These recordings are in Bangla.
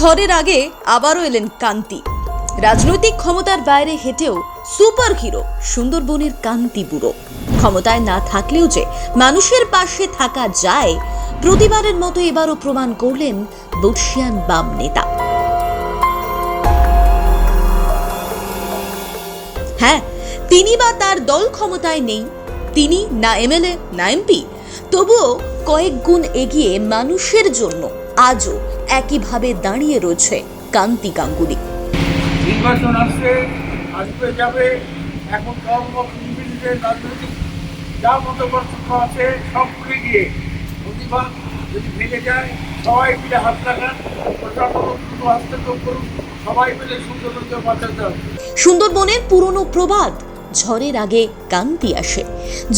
ঝড়ের আগে আবারও এলেন কান্তি। রাজনৈতিক ক্ষমতার বাইরে হেঁটেও সুপার হিরো সুন্দরবনের কান্তি বুড়ো। ক্ষমতায় না থাকলেও যে মানুষের পাশে থাকা যায়, প্রতিবারের মতো এবারও প্রমাণ করলেন বর্ষিয়ান বাম নেতা। হ্যাঁ, তিনি বা তার দল ক্ষমতায় নেই, তিনি না এমএলএ না এমপি, তবুও কয়েক গুণ এগিয়ে মানুষের জন্য আজও একইভাবে দাঁড়িয়ে রয়েছে কান্তি গাঙ্গুলি। নির্বাচন আসবে যাবে, এখন রাজনৈতিক যা মতপার্থক্য আছে সব ভুলে গিয়ে প্রতিবাদ যদি ভেঙে যায়, সবাই মিলে হাত লাগান, প্রশাসন হস্তক্ষেপ করুন, সবাই মিলে সুন্দরবনকে বাঁচাতে হবে। সুন্দরবনের পুরনো প্রবাদ, ঝড়ের আগে কান্তি আসে।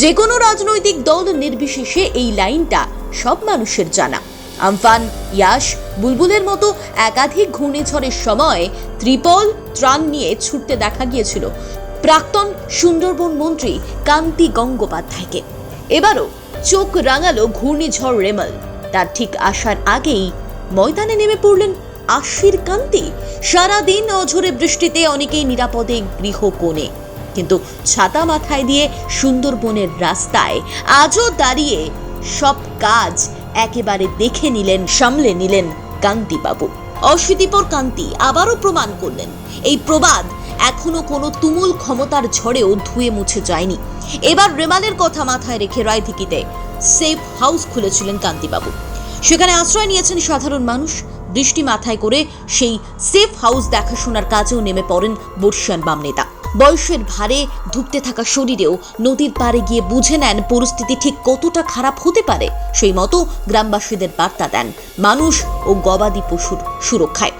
যে কোনো রাজনৈতিক দল নির্বিশেষে এই লাইনটা সব মানুষের জানা। আমফান, ইয়াস, বুলবুলের মতো একাধিক ঘূর্ণিঝড়ের সময় ত্রিপল ত্রাণ নিয়ে ছুটতে দেখা গিয়েছিল প্রাক্তন সুন্দরবন মন্ত্রী কান্তি গঙ্গোপাধ্যায়কে। এবারও চোখ রাঙালো ঘূর্ণিঝড় রেমাল। তার ঠিক আসার আগেই ময়দানে নেমে পড়লেন আশির কান্তি। সারাদিন অঝোরে বৃষ্টিতে অনেকেই নিরাপদে গৃহ কোণে, কিন্তু ছাতা মাথায় দিয়ে সুন্দরবনের রাস্তায় আজও দাঁড়িয়ে সব কাজ একেবারে দেখে নিলেন, সামলে নিলেন কান্তিবাবু। অশীতিপর কান্তি আবারও প্রমাণ করলেন এই প্রবাদ এখনো কোনো তুমুল ক্ষমতার ঝড়েও ধুয়ে মুছে যায়নি। এবার রেমালের কথা মাথায় রেখে রায়দিঘিতে সেফ হাউস খুলেছিলেন কান্তিবাবু। সেখানে আশ্রয় নিয়েছেন সাধারণ মানুষ। বৃষ্টি মাথায় করে সেই সেফ হাউস দেখাশোনার কাজেও নেমে পড়েন বর্ষিয়ান বাম নেতা। বয়সের ভারে ধুঁকতে থাকা শরীরেও নদীর পাড়ে গিয়ে বুঝে নেন পরিস্থিতি ঠিক কতটা খারাপ হতে পারে। সেই মতো গ্রামবাসীদের বার্তা দেন মানুষ ও গবাদি পশুর সুরক্ষায়।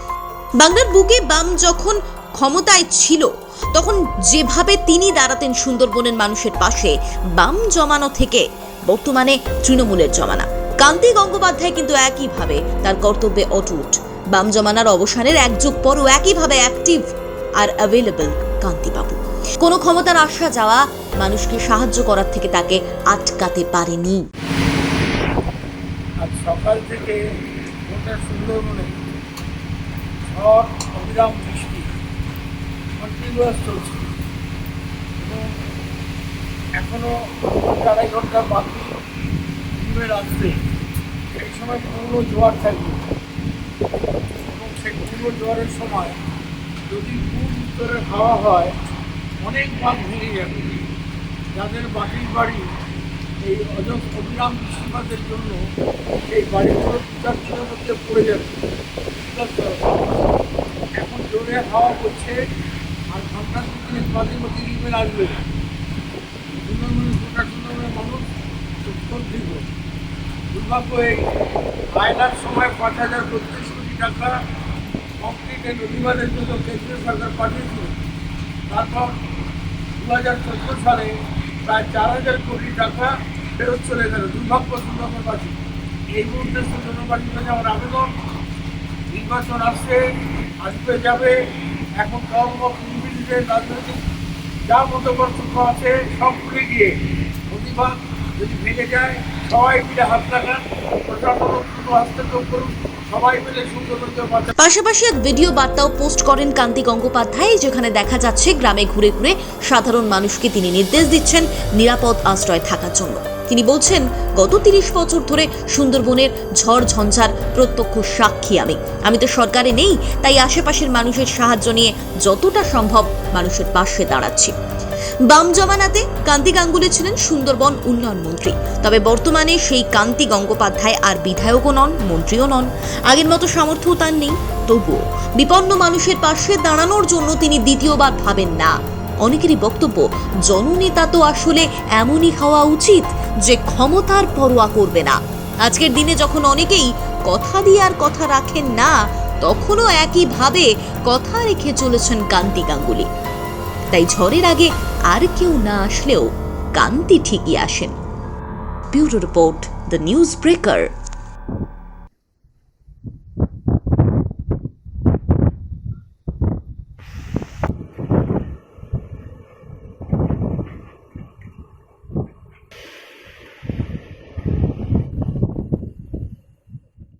বাংলার বুকে বাম যখন ক্ষমতায় ছিল, তখন যেভাবে তিনি দাঁড়াতেন সুন্দরবনের মানুষের পাশে, বাম জমানো থেকে বর্তমানে তৃণমূলের জমানা, কান্তি গঙ্গোপাধ্যায় কিন্তু একইভাবে তার কর্তব্যে অটুট। বাম জমানার অবসানের এক যুগ পরও একইভাবে অ্যাক্টিভ আর অ্যাভেলেবল কান্তিবাবু। কোনো ক্ষমতার আসা যাওয়া মানুষকে সাহায্য করার থেকে তাকে আটকাতে পারেনি। আজ সকাল থেকে গোটা সুন্দরবনে ঝড়, অবিরাম বৃষ্টি কন্টিনিউয়াস চলছে এবং এখনো আড়াই ঘন্টা বাকি ঘুমের আসতে। সেই সময় পূর্ণ জোয়ার থাকবে এবং সেই পূর্ণ জোয়ারের সময় যদি খুব উত্তরে হাওয়া হয়, অনেক বাঁধ ভেঙে যাবে। যাদের বাকির বাড়ি এই অবিরাম বৃষ্টিপাতের জন্য এই বাড়িগুলো 2-4 দিনের মধ্যে পড়ে যাবে। এখন জোরে হাওয়া করছে আর ঘন্টা 2-3 বাদের মধ্যে রিমেল আসবে। সুন্দরবনের গোটা সুন্দরবনের মানুষ উৎকণ্ঠিত। দুর্ভাগ্য এই আয়নার সময় 5,032 কোটি টাকা কমপ্লিটে নদীবাদের জন্য কেন্দ্রীয় সরকার পাঠিয়েছিল। তারপর 2014 সালে প্রায় 4,000 কোটি টাকা ফেরত চলে গেল। দুর্ভাগ্য সুন্দরবনবাসী। এই মুহূর্তে সুন্দরবনবাসীর কাছে আমার আবেদন, নির্বাচন আসবে যাবে, এখন রাজনৈতিক যা মতপার্থক্য আছে সব ভুলে গিয়ে প্রতিবাদ যদি ভেঙে যায়, সবাই মিলে হাত লাগান, প্রশাসন হস্তক্ষেপ করুন, সবাই মিলে সুন্দরবনকে বাঁচান। পাশাপাশি এক ভিডিও বার্তাও পোস্ট করেন কান্তি গঙ্গোপাধ্যায়, যেখানে দেখা যাচ্ছে গ্রামে ঘুরে ঘুরে সাধারণ মানুষকে তিনি নির্দেশ দিচ্ছেন নিরাপদ আশ্রয় থাকার জন্য। তিনি বলছেন, গত 30 বছর ধরে সুন্দরবনের ঝড় ঝঞ্ঝার প্রত্যক্ষ সাক্ষী আমি তো সরকারে নেই, তাই আশেপাশের মানুষের সাহায্য নিয়ে যতটা সম্ভব মানুষের পাশে দাঁড়াচ্ছি। বাম জমানাতে কান্তি গাঙ্গুলি ছিলেন সুন্দরবন উন্নয়ন মন্ত্রী, তবে বর্তমানে সেই কান্তি গঙ্গোপাধ্যায় আর বিধায়কও নন, মন্ত্রীও নন। আগের মতো সামর্থ্যও তার নেই, তবুও বিপন্ন মানুষের পাশে দাঁড়ানোর জন্য তিনি দ্বিতীয়বার ভাবেন না। অনেকেরই বক্তব্য, জননেতা তো আসলে এমনই হওয়া উচিত যে ক্ষমতার পরোয়া করবে না। আজকের দিনে যখন অনেকেই কথা দিয়ে আর কথা রাখেন না, তখনও একইভাবে কথা রেখে চলেছেন কান্তি গাঙ্গুলি। তাই ঝড়ের আগে আর কেউ না আসলেও কান্তি ঠিকই আসেন। Bureau report, the news breaker.